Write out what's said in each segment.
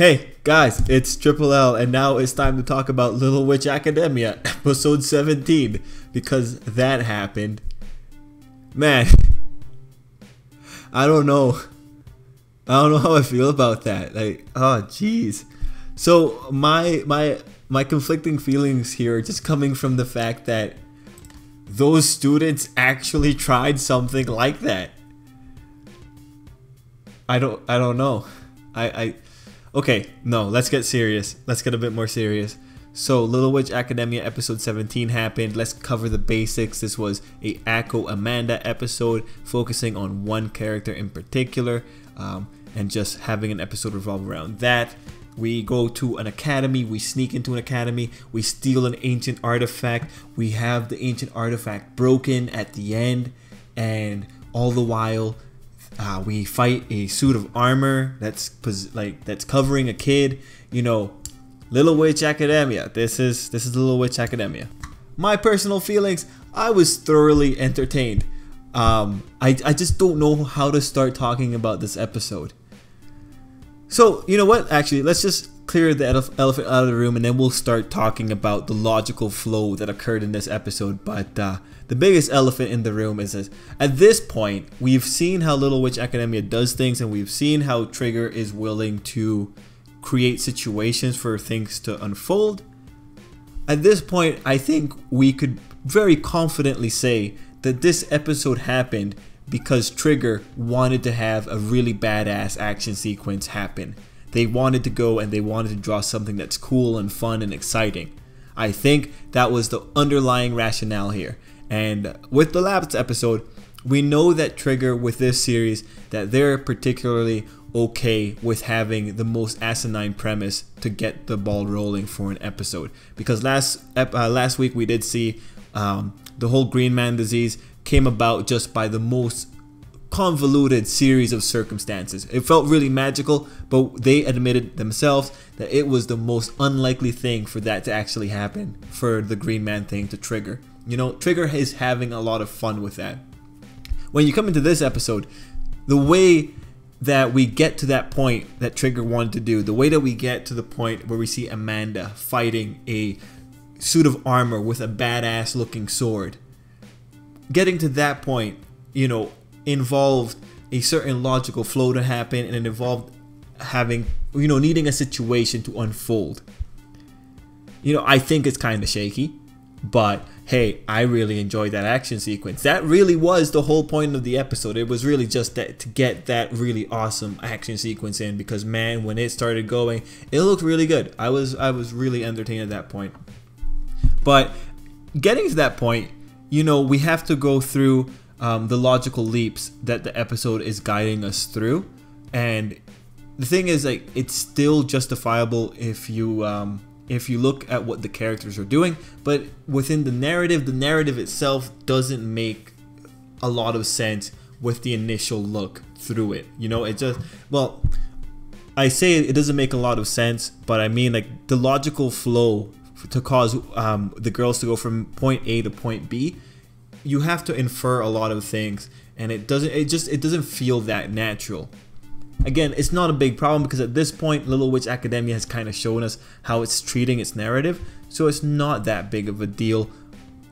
Hey guys, it's Tripl-L, and now it's time to talk about Little Witch Academia, episode 17, because that happened. Man, I don't know how I feel about that. Like, oh jeez. So my conflicting feelings here are just coming from the fact that those students actually tried something like that. I don't know. Okay, no, let's get serious. Let's get a bit more serious. So, Little Witch Academia episode 17 happened. Let's cover the basics. This was a Akko Amanda episode focusing on one character in particular, and just having an episode revolve around that. We go to an academy, we sneak into an academy, we steal an ancient artifact, we have the ancient artifact broken at the end, and all the while we fight a suit of armor that's covering a kid. You know, Little Witch Academia. This is Little Witch Academia. My personal feelings: I was thoroughly entertained. I just don't know how to start talking about this episode. So you know what? Actually, let's just clear the elephant out of the room, and then we'll start talking about the logical flow that occurred in this episode. But the biggest elephant in the room is this. At this point, we've seen how Little Witch Academia does things, and we've seen how Trigger is willing to create situations for things to unfold. At this point, I think we could very confidently say that this episode happened because Trigger wanted to have a really badass action sequence happen. They wanted to go and they wanted to draw something that's cool and fun and exciting. I think that was the underlying rationale here. And with the last episode, we know that Trigger with this series, that they're particularly okay with having the most asinine premise to get the ball rolling for an episode. Because last week we did see the whole Green Man disease came about just by the most convoluted series of circumstances. It felt really magical, but they admitted themselves that it was the most unlikely thing for that to actually happen, for the Green Man thing to trigger. You know, Trigger is having a lot of fun with that. When you come into this episode, the way that we get to that point that Trigger wanted to do, the way that we get to the point where we see Amanda fighting a suit of armor with a badass looking sword, getting to that point, you know, involved a certain logical flow to happen, and it involved having, you know, needing a situation to unfold. You know, I think it's kind of shaky, but hey, I really enjoyed that action sequence. That really was the whole point of the episode. It was really just that, to get that really awesome action sequence in, because man, when it started going, it looked really good. I was really entertained at that point. But getting to that point, you know, we have to go through the logical leaps that the episode is guiding us through, and the thing is, like, it's still justifiable if you look at what the characters are doing, but within the narrative itself doesn't make a lot of sense with the initial look through it. You know, it just, well, I say it doesn't make a lot of sense, but I mean, like, the logical flow to cause the girls to go from point A to point B, you have to infer a lot of things, and it doesn't feel that natural. Again, it's not a big problem because at this point Little Witch Academia has kind of shown us how it's treating its narrative, so it's not that big of a deal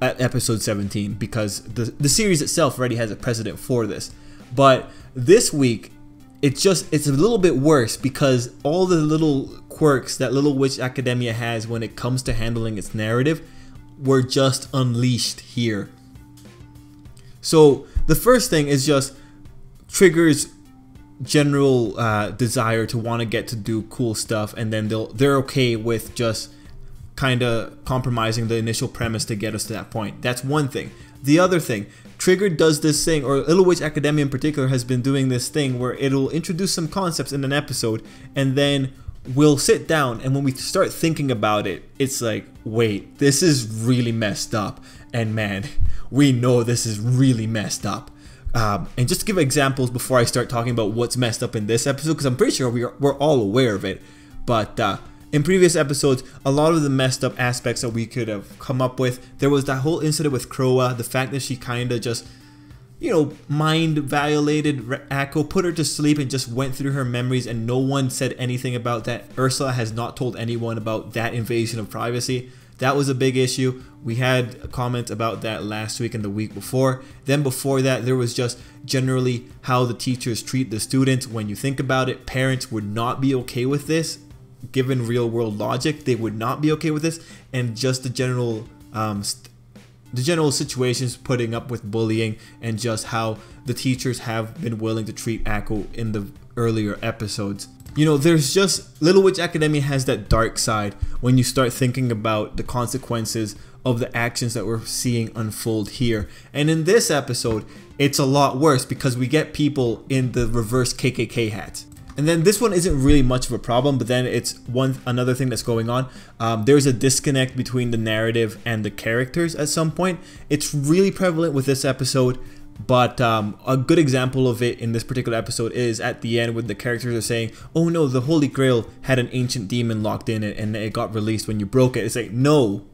at episode 17 because the series itself already has a precedent for this. But this week it's a little bit worse because all the little quirks that Little Witch Academia has when it comes to handling its narrative were just unleashed here. So the first thing is just Trigger's general desire to want to get to do cool stuff, and then they're okay with just kind of compromising the initial premise to get us to that point. That's one thing. The other thing, Trigger does this thing, or Little Witch Academia in particular has been doing this thing where it'll introduce some concepts in an episode, and then we'll sit down, and when we start thinking about it, it's like, wait, this is really messed up, and man, we know this is really messed up. And just to give examples before I start talking about what's messed up in this episode, because I'm pretty sure we're all aware of it, but in previous episodes, a lot of the messed up aspects that we could have come up with, there was that whole incident with Croa, the fact that she kind of just mind violated Akko, put her to sleep, and just went through her memories, and no one said anything about that. Ursula has not told anyone about that invasion of privacy. That was a big issue. We had a comment about that last week and the week before. Then before that, there was just generally how the teachers treat the students. When you think about it, parents would not be okay with this. Given real world logic, they would not be okay with this. And just the general situations putting up with bullying, and just how the teachers have been willing to treat Akko in the earlier episodes. There's just Little Witch Academia has that dark side when you start thinking about the consequences of the actions that we're seeing unfold here. And in this episode, it's a lot worse because we get people in the reverse KKK hats. And then this one isn't really much of a problem, but then it's another thing that's going on. There's a disconnect between the narrative and the characters at some point. It's really prevalent with this episode, but a good example of it in this particular episode is at the end when the characters are saying, oh no, the Holy Grail had an ancient demon locked in it and it got released when you broke it. It's like, no,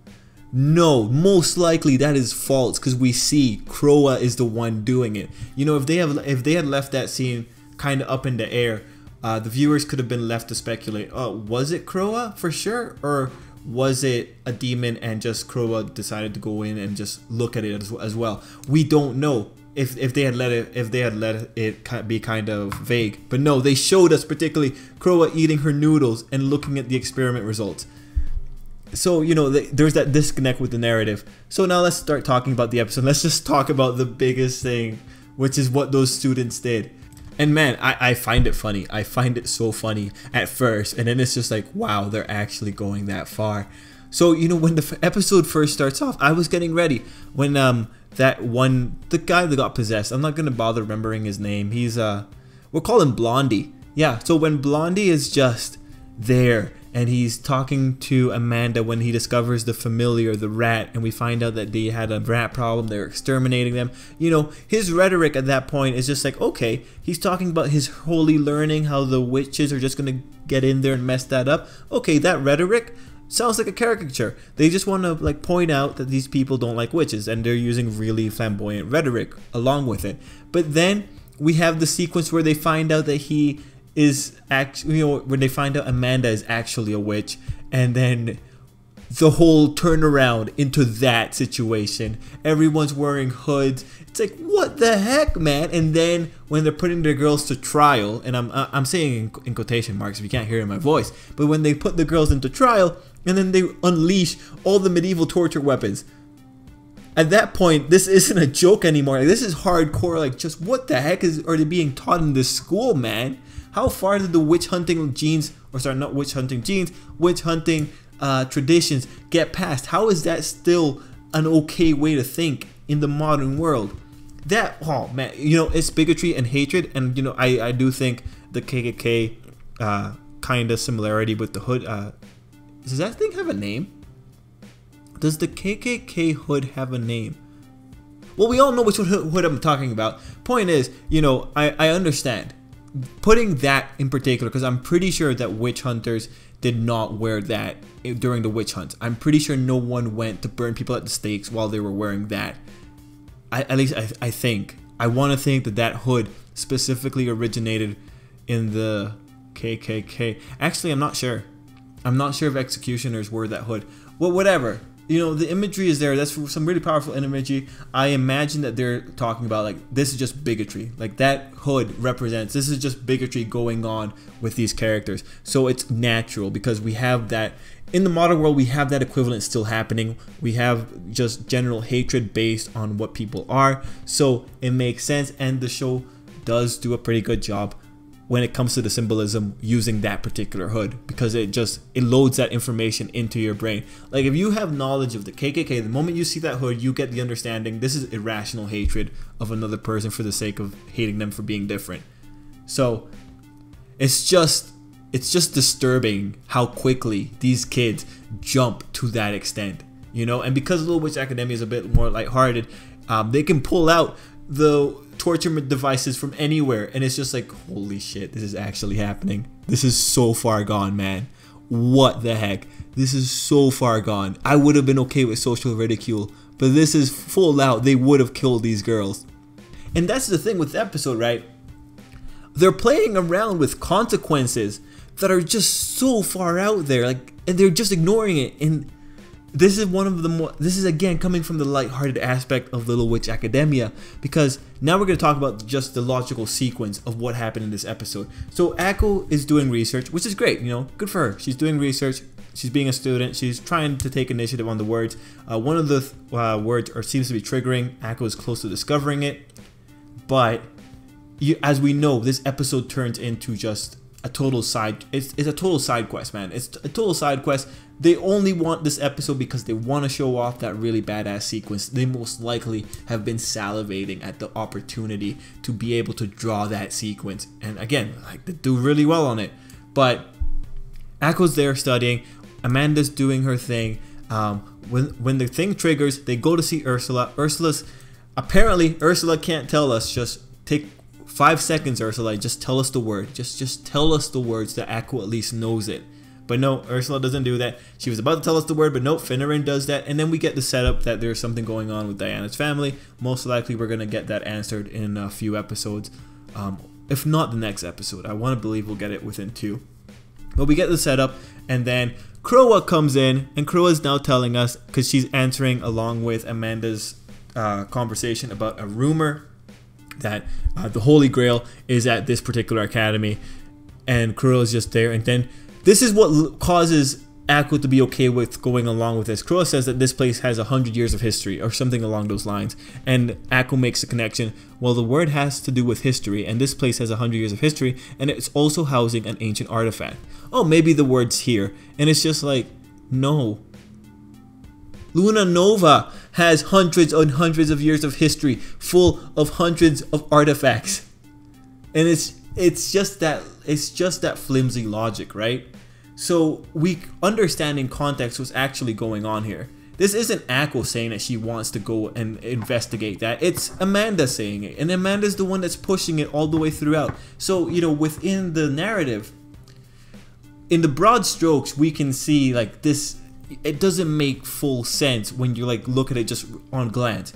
most likely that is false, because we see Croa is the one doing it. If they had left that scene kind of up in the air, the viewers could have been left to speculate, oh, was it Croa for sure, or was it a demon and just Croa decided to go in and just look at it as well? We don't know if they had let it be kind of vague. But no, they showed us particularly Croa eating her noodles and looking at the experiment results. So there's that disconnect with the narrative. So now let's start talking about the episode. Let's just talk about the biggest thing, which is what those students did. And man, I find it funny. I find it so funny at first, and then it's just like, wow, they're actually going that far. So when the episode first starts off, I was getting ready when the guy that got possessed, I'm not gonna bother remembering his name. He's we'll call him Blondie. Yeah, so when Blondie is just there and he's talking to Amanda when he discovers the familiar, the rat, and we find out that they had a rat problem, they're exterminating them. His rhetoric at that point is just like, okay, he's talking about his holy learning, how the witches are just gonna get in there and mess that up. Okay, that rhetoric sounds like a caricature. They just want to point out that these people don't like witches, and they're using really flamboyant rhetoric along with it. But then we have the sequence where they find out that he is actually, when they find out Amanda is actually a witch, and then the whole turnaround into that situation. Everyone's wearing hoods. It's like, what the heck, man? And then when they're putting their girls to trial, and I'm saying in quotation marks if you can't hear it in my voice, but when they put the girls into trial, and then they unleash all the medieval torture weapons. At that point, this isn't a joke anymore. This is hardcore. Just what the heck are they being taught in this school, man? How far did the witch hunting genes, witch hunting traditions get past? How is that still an okay way to think in the modern world? Oh man, it's bigotry and hatred, and I do think the KKK kind of similarity with the hood. Does that thing have a name? Does the KKK hood have a name? Well, we all know which hood I'm talking about. Point is, I understand putting that in particular, because I'm pretty sure that witch hunters did not wear that during the witch hunts. I'm pretty sure no one went to burn people at the stakes while they were wearing that. At least I think. I want to think that hood specifically originated in the KKK. Actually, I'm not sure. I'm not sure if executioners wore that hood. Well, whatever. The imagery is there. That's some really powerful imagery. I imagine that they're talking about this is just bigotry. That hood represents, this is just bigotry going on with these characters. So it's natural because we have that in the modern world. We have that equivalent still happening. We have just general hatred based on what people are. So it makes sense, and the show does do a pretty good job when it comes to the symbolism using that particular hood, because it loads that information into your brain. If you have knowledge of the KKK, the moment you see that hood, you get the understanding this is irrational hatred of another person for the sake of hating them for being different. So it's just disturbing how quickly these kids jump to that extent, and because Little Witch Academia is a bit more lighthearted, they can pull out the torture devices from anywhere, and it's just like, holy shit, this is actually happening. This is so far gone, man. What the heck? This is so far gone. I would have been okay with social ridicule, but this is full out. They would have killed these girls. And that's the thing with the episode, right? They're playing around with consequences that are just so far out there, like, and they're just ignoring it. And this is one of the more, this is again coming from the lighthearted aspect of Little Witch Academia, because now we're going to talk about just the logical sequence of what happened in this episode. So Akko is doing research, which is great, you know, good for her. She's doing research, she's being a student, she's trying to take initiative on the words. One of the words seems to be triggering. Akko is close to discovering it, but as we know, this episode turns into just a total side. It's a total side quest, man. It's a total side quest. They only want this episode because they want to show off that really badass sequence. They most likely have been salivating at the opportunity to be able to draw that sequence. And again, like, they do really well on it. But Akko's there studying. Amanda's doing her thing. When the thing triggers, they go to see Ursula. Apparently Ursula can't tell us. Just take 5 seconds, Ursula. Just tell us the word. Just tell us the words that Akko at least knows it. But no, Ursula doesn't do that. She was about to tell us the word, but no, Finneran does that. And then we get the setup that there's something going on with Diana's family. Most likely we're going to get that answered in a few episodes. If not the next episode. I want to believe we'll get it within 2. But we get the setup, and then Croa comes in, and Croa's now telling us, because she's answering along with Amanda's conversation about a rumor that the Holy Grail is at this particular academy, and Croa's just there. And then this is what causes Akko to be okay with going along with this. Croa says that this place has 100 years of history or something along those lines, and Akko makes a connection. Well, the word has to do with history, and this place has 100 years of history, and it's also housing an ancient artifact. Oh, maybe the word's here. And it's just like, no. Luna Nova has hundreds and hundreds of years of history, full of hundreds of artifacts. And it's just that flimsy logic, right? So we understand in context what's actually going on here. This isn't Akko saying that she wants to go and investigate that. It's Amanda saying it, and Amanda's the one that's pushing it all the way throughout. So, you know, within the narrative, in the broad strokes, we can see like this. It doesn't make full sense when you like look at it just on glance.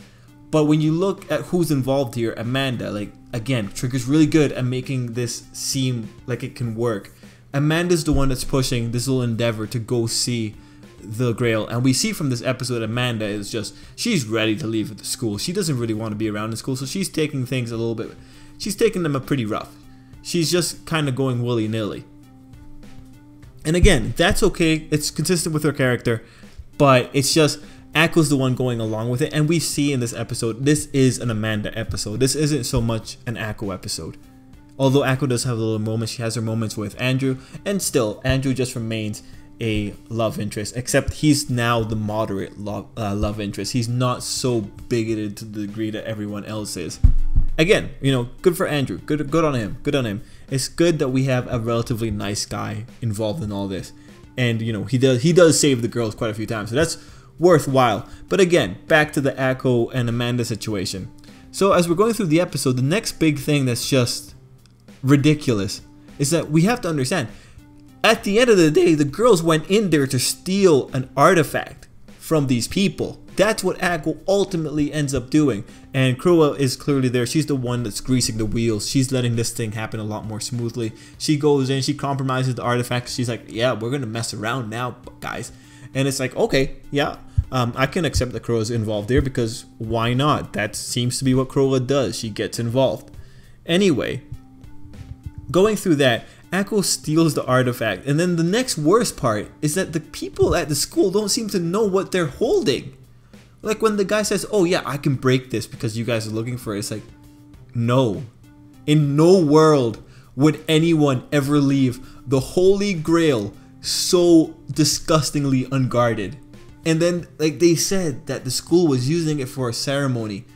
But when you look at who's involved here, Amanda, like, again, Trigger's really good at making this seem like it can work. Amanda's the one that's pushing this little endeavor to go see the Grail. And we see from this episode, Amanda is just, she's ready to leave the school. She doesn't really want to be around in school, so she's taking things a little bit, she's taking them a pretty rough. She's just kind of going willy-nilly. And again, that's okay, it's consistent with her character, but it's just Akko's the one going along with it. And we see in this episode, this is an Amanda episode. This isn't so much an Akko episode. Although Akko does have a little moment, she has her moments with Andrew, and still, Andrew just remains a love interest, except he's now the moderate love interest. He's not so bigoted to the degree that everyone else is. Again, you know, good for Andrew, good on him, good on him. It's good that we have a relatively nice guy involved in all this, and you know, he does save the girls quite a few times, so that's worthwhile. But again, back to the Akko and Amanda situation. So as we're going through the episode, the next big thing that's just ridiculous is that we have to understand, at the end of the day, the girls went in there to steal an artifact from these people. That's what Akko ultimately ends up doing. And Croa is clearly there. She's the one that's greasing the wheels. She's letting this thing happen a lot more smoothly. She goes in, she compromises the artifact. She's like, yeah, we're gonna mess around now, guys. And it's like, okay, yeah, I can accept that Croa's involved there, because why not? That seems to be what Croa does. She gets involved. Anyway, going through that, Akko steals the artifact, and then the next worst part is that the people at the school don't seem to know what they're holding. Like when the guy says, oh yeah, I can break this because you guys are looking for it, it's like, no. In no world would anyone ever leave the Holy Grail so disgustingly unguarded. And then, like, they said that the school was using it for a ceremony.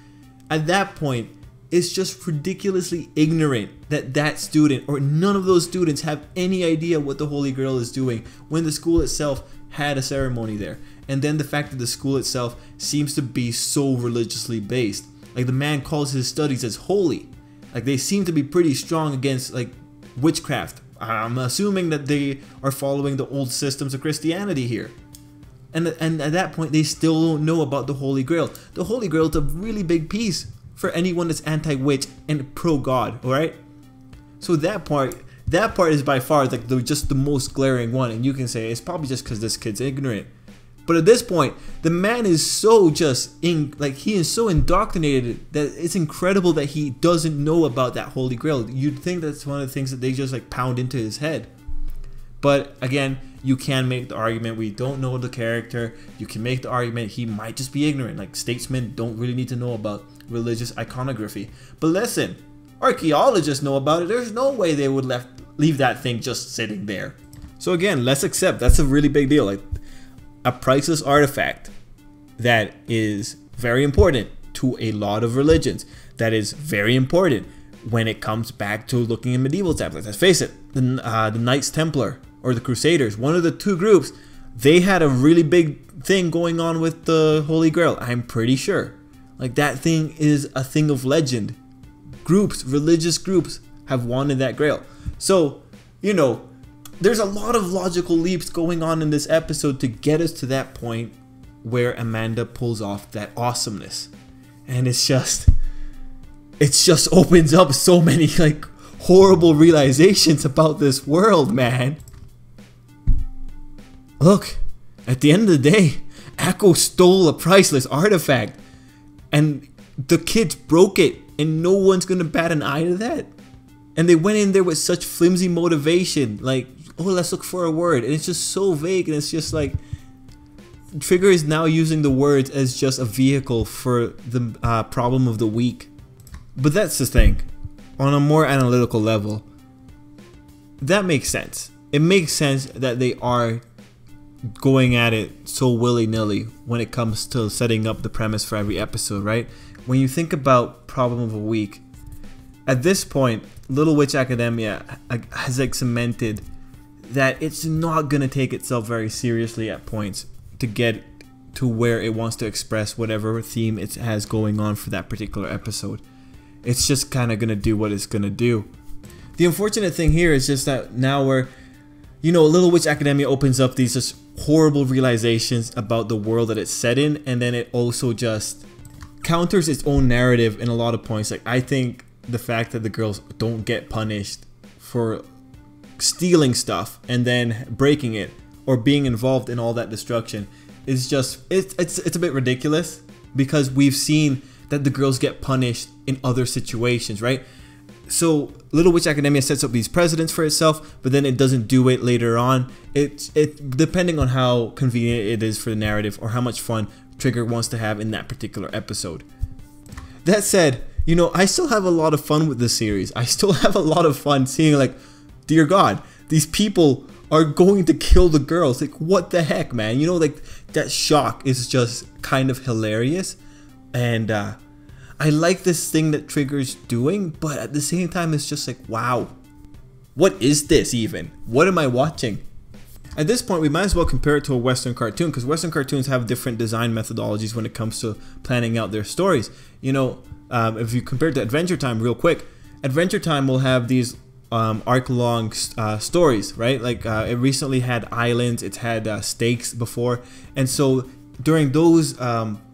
At that point, it's just ridiculously ignorant that that student or none of those students have any idea what the Holy Grail is doing when the school itself had a ceremony there. And then the fact that the school itself seems to be so religiously based. Like, the man calls his studies as holy. Like, they seem to be pretty strong against, like, witchcraft. I'm assuming that they are following the old systems of Christianity here. And at that point, they still don't know about the Holy Grail. The Holy Grail is a really big piece for anyone that's anti-witch and pro-god, alright? So that part is by far like just the most glaring one, and you can say it's probably just because this kid's ignorant. But at this point, the man is so he is so indoctrinated that it's incredible that he doesn't know about that Holy Grail. You'd think that's one of the things that they just like pound into his head. But again, you can make the argument we don't know the character. You can make the argument he might just be ignorant. Like, statesmen don't really need to know about religious iconography. But listen, archaeologists know about it. There's no way they would leave that thing just sitting there. So again, let's accept that's a really big deal. Like, a priceless artifact that is very important to a lot of religions, that is very important when it comes back to looking in medieval tablets. Let's face it, the Knights Templar or the Crusaders, one of the two groups, they had a really big thing going on with the Holy Grail. I'm pretty sure. Like, that thing is a thing of legend. Groups, religious groups, have wanted that grail. So, you know, there's a lot of logical leaps going on in this episode to get us to that point where Amanda pulls off that awesomeness. And it just opens up so many like horrible realizations about this world, man. Look, at the end of the day, Akko stole a priceless artifact and the kids broke it, and no one's gonna bat an eye to that. And they went in there with such flimsy motivation, like, oh, let's look for a word, and it's just so vague, and it's just like Trigger is now using the words as just a vehicle for the problem of the week. But that's the thing, on a more analytical level, that makes sense. It makes sense that they are going at it so willy-nilly when it comes to setting up the premise for every episode, right? When you think about problem of a week, at this point, Little Witch Academia has like cemented that it's not gonna take itself very seriously at points to get to where it wants to express whatever theme it has going on for that particular episode. It's just kind of gonna do what it's gonna do. The unfortunate thing here is just that now we're, you know, Little Witch Academia opens up these just horrible realizations about the world that it's set in, and then it also just counters its own narrative in a lot of points. Like, I think the fact that the girls don't get punished for stealing stuff and then breaking it or being involved in all that destruction is just, it's a bit ridiculous, because we've seen that the girls get punished in other situations, right? So Little Witch Academia sets up these precedents for itself, but then it doesn't do it later on. It depending on how convenient it is for the narrative or how much fun Trigger wants to have in that particular episode. That said, you know, I still have a lot of fun with this series. I still have a lot of fun seeing, like, dear God, these people are going to kill the girls. Like, what the heck, man? You know, like, that shock is just kind of hilarious. And I like this thing that Trigger's doing, but at the same time, it's just like, wow, what is this even? What am I watching? At this point, we might as well compare it to a Western cartoon, because Western cartoons have different design methodologies when it comes to planning out their stories. You know, if you compare it to Adventure Time real quick, Adventure Time will have these arc-long stories, right? Like, it recently had islands, it's had stakes before, and so during those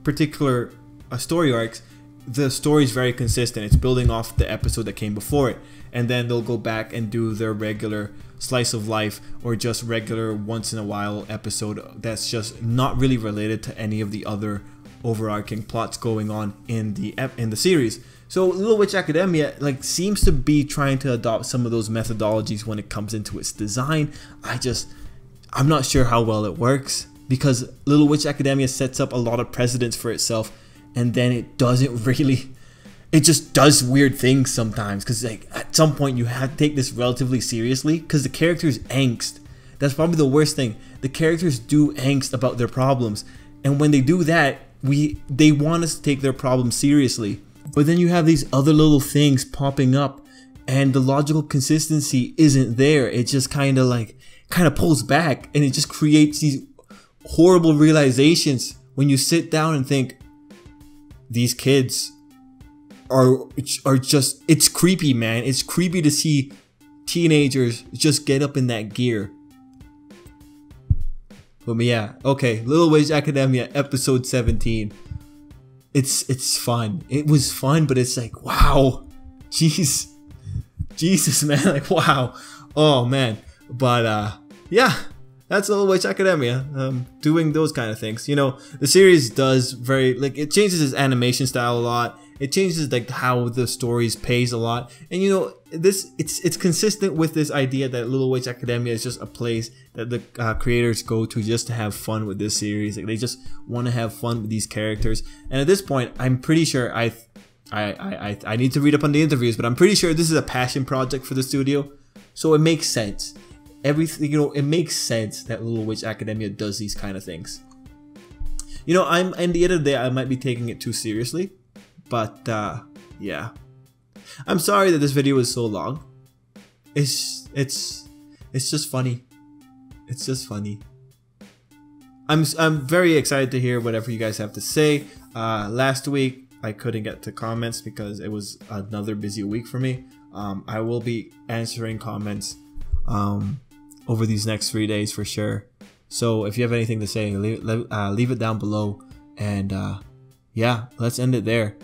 particular story arcs, the story is very consistent. It's building off the episode that came before it, and then they'll go back and do their regular slice of life or just regular once in a while episode that's just not really related to any of the other overarching plots going on in the series. So Little Witch Academia like seems to be trying to adopt some of those methodologies when it comes into its design. I'm not sure how well it works, because Little Witch Academia sets up a lot of precedents for itself, and then it doesn't really, it just does weird things sometimes, because like at some point you have to take this relatively seriously, because the characters angst. That's probably the worst thing. The characters do angst about their problems, and when they do that, they want us to take their problems seriously. But then you have these other little things popping up, and the logical consistency isn't there. It just kind of pulls back, and it just creates these horrible realizations when you sit down and think, these kids are just, it's creepy, man. It's creepy to see teenagers just get up in that gear. But yeah, okay, Little Witch Academia episode 17. it's fun. It was fun, but it's like, wow, jeez, Jesus, man, like, wow, oh man. But yeah, that's Little Witch Academia, doing those kind of things. You know, the series does it changes its animation style a lot. It changes like how the stories pace a lot, and you know, it's consistent with this idea that Little Witch Academia is just a place that the creators go to just to have fun with this series. Like, they just want to have fun with these characters. And at this point, I'm pretty sure I need to read up on the interviews, but I'm pretty sure this is a passion project for the studio, so it makes sense. Everything, you know, it makes sense that Little Witch Academia does these kind of things. You know, in the end of the day, I might be taking it too seriously. But yeah, I'm sorry that this video is so long. It's just funny. It's just funny. I'm very excited to hear whatever you guys have to say. Last week I couldn't get to comments because it was another busy week for me. I will be answering comments over these next 3 days for sure. So if you have anything to say, leave it down below. And yeah, let's end it there.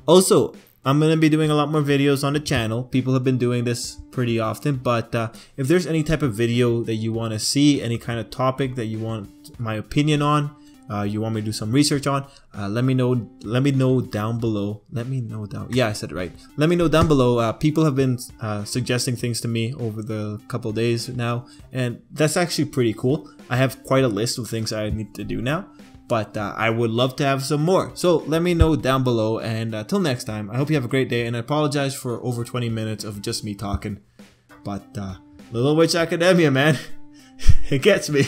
Also, I'm going to be doing a lot more videos on the channel. People have been doing this pretty often, but if there's any type of video that you want to see, any kind of topic that you want my opinion on, you want me to do some research on, let me know down below. Yeah, I said it right. Let me know down below. People have been suggesting things to me over the couple days now, and that's actually pretty cool. I have quite a list of things I need to do now. But I would love to have some more. So let me know down below. And till next time, I hope you have a great day. And I apologize for over 20 minutes of just me talking. But Little Witch Academia, man, it gets me.